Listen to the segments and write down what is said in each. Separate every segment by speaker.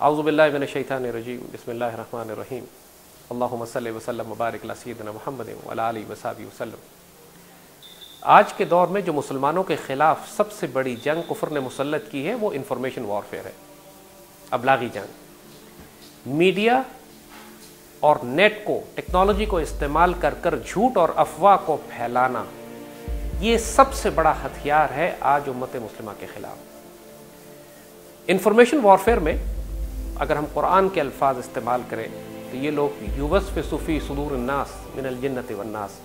Speaker 1: अऊज़ु बिल्लाहि मिनश शैतानिर रजीम, बिस्मिल्लाहिर रहमानिर रहीम, अल्लाहुम्मा सल्लि व सल्लिम व बारिक अला सय्यिदिना मुहम्मदिन व अला आलिहि व सहबिहि वसल्लम। आज के दौर में जो मुसलमानों के ख़िलाफ़ सबसे बड़ी जंग कुफ्र ने मुसल्लत की है वो इंफॉर्मेशन वॉरफेयर है, अबलागी जंग। मीडिया और नेट को, टेक्नोलॉजी को इस्तेमाल कर कर झूठ और अफवाह को फैलाना, ये सबसे बड़ा हथियार है आज उम्मत मुस्लिमा के खिलाफ। इंफॉर्मेशन वॉरफेयर में अगर हम कुरान के अल्फाज इस्तेमाल करें तो ये लोग युवस्विसु फी सुदूर अन्नास मिनल जिन्नति वन्नास,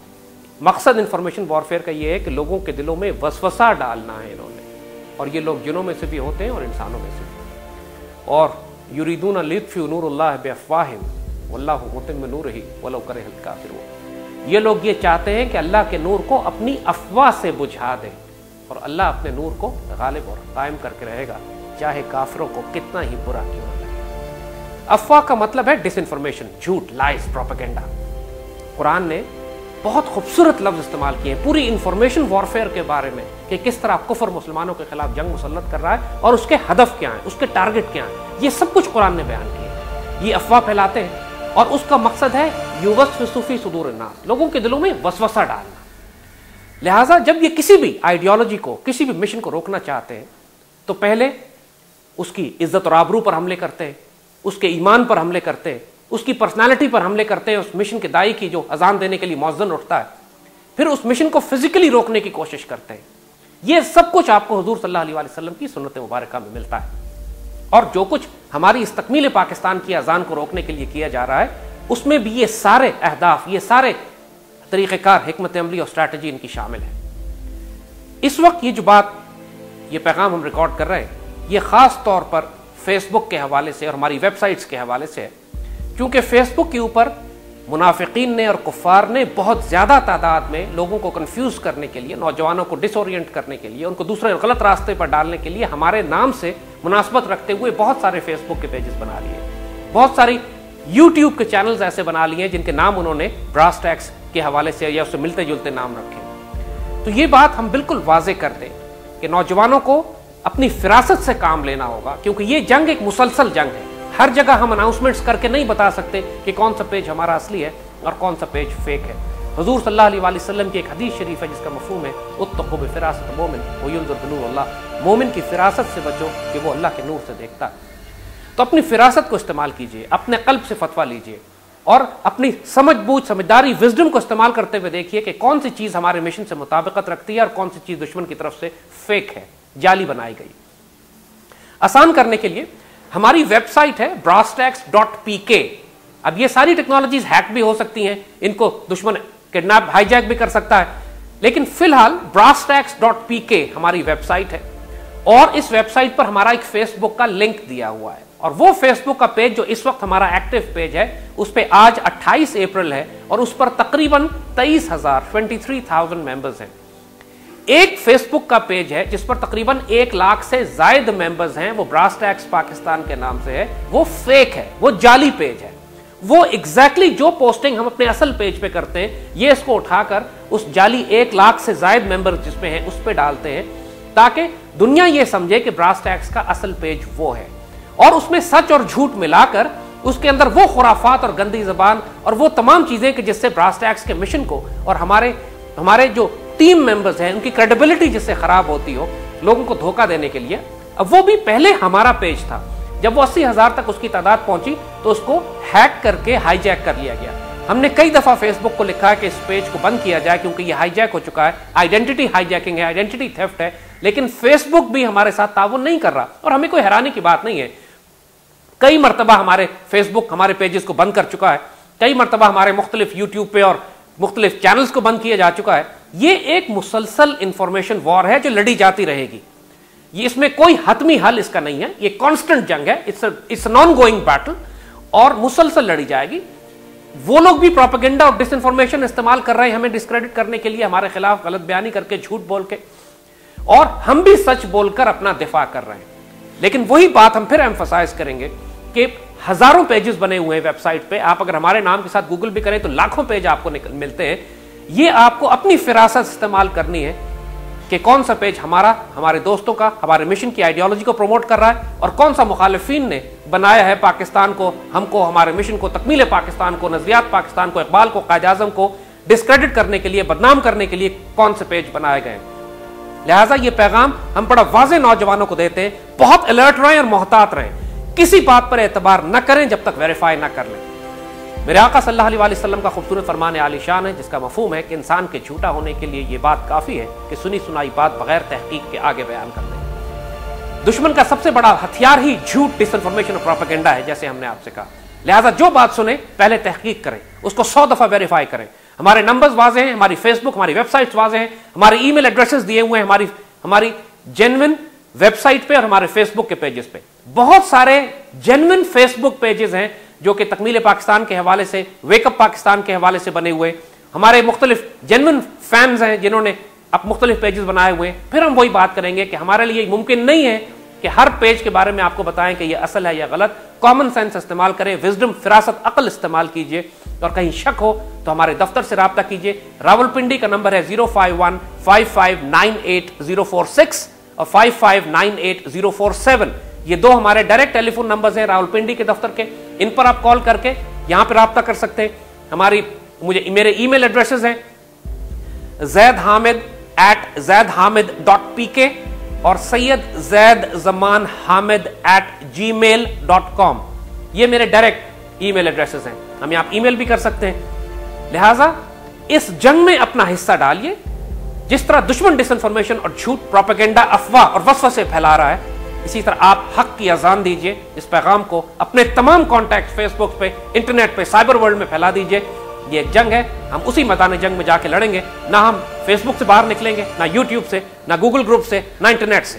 Speaker 1: मकसद इंफॉर्मेशन वॉरफेयर का ये है कि लोगों के दिलों में वसवसा डालना है इन्होंने, और ये लोग जिनों में से भी होते हैं और इंसानों में से भी। और युरीदून लियुत्फिउ नूरल्लाह बिअफ़वाहिहिम वल्लाहु मुतिम्मु नूरिही वलौ करिहल काफ़िरून। ये लोग ये चाहते हैं कि अल्लाह के नूर को अपनी अफवाह से बुझा दें, और अल्लाह अपने नूर को गालिब और कायम करके रहेगा, चाहे काफिरों को कितना ही बुरा क्यों न लगे। अफवाह का मतलब है डिसइंफॉर्मेशन, झूठ, लाइज, प्रोपेगेंडा। कुरान ने बहुत खूबसूरत लफ्ज इस्तेमाल किए हैं पूरी इंफॉर्मेशन वॉरफेयर के बारे में कि किस तरह कुफ्र मुसलमानों के खिलाफ जंग मुसल्लत कर रहा है और उसके हदफ क्या है, उसके टारगेट क्या है, ये सब कुछ कुरान ने बयान किया। ये अफवाह फैलाते हैं और उसका मकसद है युवस्विसु फी सुदूर अन्नास, लोगों के दिलों में वसवसा डालना। लिहाजा जब ये किसी भी आइडियोलॉजी को, किसी भी मिशन को रोकना चाहते हैं तो पहले उसकी इज्जत और आबरू पर हमले करते हैं, उसके ईमान पर हमले करते हैं, उसकी पर्सनालिटी पर हमले करते हैं, उस मिशन के दाई की जो अजान देने के लिए मौज़्ज़िन उठता है, फिर उस मिशन को फिजिकली रोकने की कोशिश करते हैं। यह सब कुछ आपको हुजूर सल्लल्लाहु अलैहि वसल्लम की सुन्नत मुबारका में मिलता है। और जो कुछ हमारी इस तकमील पाकिस्तान की अजान को रोकने के लिए किया जा रहा है, उसमें भी ये सारे अहदाफ, ये सारे तरीक़ेकार, हिकमत अमली और स्ट्रैटेजी इनकी शामिल है। इस वक्त ये जो बात, ये पैगाम हम रिकॉर्ड कर रहे हैं, ये खास तौर पर फेसबुक के हवाले से और हमारी वेबसाइट्स के हवाले से है, क्योंकि फेसबुक के ऊपर मुनाफिकीन ने और कुफ्फार ने बहुत ज्यादा तादाद में लोगों को कंफ्यूज करने के लिए, नौजवानों को डिसोरिएंट करने के लिए, उनको दूसरे गलत रास्ते पर डालने के लिए हमारे नाम से मुनासबत रखते हुए बहुत सारे फेसबुक के पेजेस बना लिए, बहुत सारी यूट्यूब के चैनल्स ऐसे बना लिए जिनके नाम उन्होंने ब्रास टैक्स के हवाले से या उससे मिलते जुलते नाम रखे। तो ये बात हम बिल्कुल वाजे कर दें कि नौजवानों को अपनी फिरासत से काम लेना होगा, क्योंकि ये जंग एक मुसलसल जंग है। हर जगह हम अनाउंसमेंट्स करके नहीं बता सकते कि कौन सा पेज हमारा असली है और कौन सा पेज फेक है। हुजूर सल्लल्लाहु अलैहि वसल्लम की एक हदीस शरीफ है जिसका मफहूम है उत्तक़ू बिफ़िरासत मोमिन व युनज़ुर बिनूरिल्लाह, मोमिन की फिरासत से बचो कि वो अल्लाह के नूर से देखता है। तो अपनी फिरासत को इस्तेमाल कीजिए, अपने कल्ब से फतवा लीजिए और अपनी समझबूझ, समझदारी, विजडम को इस्तेमाल करते हुए देखिए कि कौन सी चीज़ हमारे मिशन से मुताबिकत रखती है और कौन सी चीज़ दुश्मन की तरफ से फेक है, जाली बनाई गई। आसान करने के लिए हमारी वेबसाइट है brasstacks.pk। अब ये सारी टेक्नोलॉजीज हैक भी हो सकती हैं, इनको दुश्मन किडनैप, हाईजैक भी कर सकता है, लेकिन फिलहाल brasstacks.pk हमारी वेबसाइट है और इस वेबसाइट पर हमारा एक फेसबुक का लिंक दिया हुआ है। और वो फेसबुक का पेज जो इस वक्त हमारा एक्टिव पेज है, उस पर आज 28 अप्रैल है और उस पर तकरीबन 23,000 मेंबर्स हैं। एक फेसबुक का पेज है जिस पर तकरीबन 1 लाख से ज्यादा मेंबर्स हैं, वो ब्रास टैक्स पाकिस्तान के नाम से है, वो फेक है, वो जाली पेज है। वो एग्जैक्टली जो पोस्टिंग हम अपने असल पेज पे करते हैं, ये इसको उठाकर उस जाली 1 लाख से ज्यादा मेंबर्स जिसपे हैं उस पे डालते हैं, ताकि दुनिया ये समझे कि ब्रास टैक्स का असल पेज वो है। और उसमें सच और झूठ मिलाकर उसके अंदर वो खुराफात और गंदी जबान और वो तमाम चीजें कि जिससे ब्रास टैक्स के मिशन को और हमारे जो टीम मेंबर्स हैं उनकी क्रेडिबिलिटी जिससे खराब होती हो, लोगों को धोखा देने के लिए। अब वो भी पहले हमारा पेज था, जब वो 80,000 तक उसकी तादाद पहुंची तो उसको हैक करके हाईजैक कर लिया गया। हमने कई दफा फेसबुक को लिखा है कि इस पेज को बंद किया जाए क्योंकि ये हाईजैक हो चुका है, आइडेंटिटी हाईजैकिंग है, आइडेंटिटी थेफ्ट है, लेकिन फेसबुक भी हमारे साथ ताउन नहीं कर रहा। और हमें कोई हैरानी की बात नहीं है, कई मरतबा हमारे फेसबुक हमारे पेजेस को बंद कर चुका है, कई मरतबा हमारे मुख्तलिफ यूट्यूब पे और मुख्तलिफ चैनल्स को बंद किया जा चुका है। ये एक मुसलसल इंफॉर्मेशन वॉर है जो लड़ी जाती रहेगी, ये इसमें कोई हतमी हल इसका नहीं है, ये कांस्टेंट जंग है, इट्स नॉन गोइंग बैटल और मुसलसल लड़ी जाएगी। वो लोग भी प्रोपेगेंडा और डिसइंफॉर्मेशन इस्तेमाल कर रहे हैं हमें डिस्क्रेडिट करने के लिए, हमारे खिलाफ गलत बयानी करके, झूठ बोल के, और हम भी सच बोलकर अपना दिफा कर रहे हैं। लेकिन वही बात हम फिर एम्फसाइज करेंगे कि हजारों पेजेस बने हुए हैं वेबसाइट पे, आप अगर हमारे नाम के साथ गूगल भी करें तो लाखों पेज आपको मिलते हैं। ये आपको अपनी फिरासत इस्तेमाल करनी है کہ کون سا پیج ہمارا، ہمارے دوستوں کا، ہمارے مشن کی آئیڈیالوجی کو پروموٹ کر رہا ہے، اور کون سا مخالفین نے بنایا ہے پاکستان کو، ہم کو، ہمارے مشن کو، تکمیل پاکستان کو، نظریات پاکستان کو، اقبال کو، قائد اعظم کو ڈسکریڈٹ کرنے کے لیے، بدنام کرنے کے لیے کون سے پیج بنائے گئے ہیں۔ لہٰذا یہ پیغام ہم بڑا واضح نوجوانوں کو دیتے ہیں، بہت الرٹ رہیں اور محتاط رہیں، کسی بات پر اعتبار نہ کریں جب تک ویریفائی نہ کر لیں۔ میرے آقا صلی اللہ علیہ وسلم کا خوبصورت فرمان عالی شان ہے، جس کا مفہوم ہے کہ انسان کے جھوٹا ہونے کے لیے یہ بات کافی ہے کہ سنی سنائی بات بغیر تحقیق کے آگے بیان کر دیں۔ دشمن کا سب سے بڑا ہتھیار ہی جھوٹ، ڈس انفارمیشن اور پروپیگنڈا ہے، جیسے ہم نے آپ سے کہا۔ لہٰذا جو بات سنیں پہلے تحقیق کریں، اس کو 100 دفعہ ویریفائی کریں۔ ہمارے نمبرز واضح ہیں، ہماری فیس بک، ہماری ویب سائٹس واضح ہیں، ہمارے ای میل ایڈریسز دیے ہوئے ہیں ہماری جینوئن ویب سائٹ پہ اور ہمارے فیس بک کے پیجز پہ۔ بہت سارے جینوئن فیس بک پیجز ہیں جو کہ تکمیل پاکستان کے حوالے سے، ویک اپ پاکستان کے حوالے سے بنے ہوئے، ہمارے مختلف جینوئن فینز ہیں جنہوں نے اب مختلف پیجز بنائے ہوئے ہیں۔ پھر ہم وہی بات کریں گے کہ ہمارے لیے ممکن نہیں ہے کہ ہر پیج کے بارے میں آپ کو بتائیں کہ یہ اصل ہے یا غلط۔ کامن سینس استعمال کریں، وزڈم، فراست، عقل استعمال کیجئے، اور کہیں شک ہو تو ہمارے دفتر سے رابطہ کیجئے۔ راولپنڈی کا نمبر ہے 051559046 اور 55980470۔ یہ دو ہمارے ڈائریکٹ ٹیلی فون نمبرز ہیں راولپنڈی کے دفتر کے، ان پر آپ کال کر کے یہاں پہ رابطہ کر سکتے ہیں۔ میرے ای میل ایڈریسز ہیں zaidhamid@zaidhamid.pk اور sayyidzaidzamanhamid@gmail.com۔ یہ میرے ڈائریکٹ ای میل ایڈریسز ہیں، ہمیں آپ ای میل بھی کر سکتے ہیں۔ لہٰذا اس جنگ میں اپنا حصہ ڈالیے۔ جس طرح دشمن ڈس انفارمیشن اور جھوٹ، پروپیگنڈا، افواہ اور وسوسے پھیلا رہا ہے، اسی طرح آپ حق کی اذان دیجئے، اس پیغام کو اپنے تمام کانٹیکٹ فیس بک پہ، انٹرنیٹ پہ، سائبر ورلڈ میں پھیلا دیجئے۔ یہ ایک جنگ ہے، ہم اسی میدان جنگ میں جا کے لڑیں گے، نہ ہم فیس بک سے باہر نکلیں گے، نہ یوٹیوب سے، نہ گوگل گروپ سے، نہ انٹرنیٹ سے۔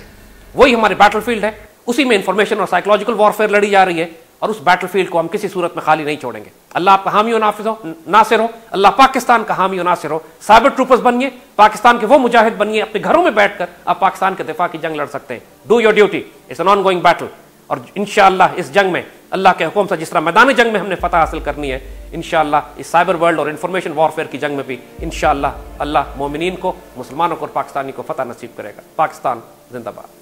Speaker 1: وہی ہماری بیٹل فیلڈ ہے، اسی میں انفارمیشن اور سائیکولوجیکل وارفیئر لڑی جا رہی ہے، اور اس بیٹل فیلڈ کو ہم کسی صورت میں خالی نہیں چھوڑیں گے۔ اللہ آپ کا حامی و ناصر ہو، اللہ پاکستان کا حامی و ناصر ہو۔ سائبر ٹروپرز بنیے، پاکستان کے وہ مجاہد بنیے، اپنے گھروں میں بیٹھ کر آپ پاکستان کے دفاع کی جنگ لڑ سکتے ہیں۔ Do your duty, it's an ongoing battle, اور انشاءاللہ اس جنگ میں اللہ کے حکم سے جس طرح میدان جنگ میں ہم نے فتح حاصل کرنی ہے، انشاءاللہ اس سائبر ورلڈ اور انفارمیشن وارفیئر کی جنگ میں بھی انشاءاللہ اللہ مومنین کو، مسلمانوں کو اور پاکستانی کو فتح نصیب کرے گا۔ پاکستان زندہ باد۔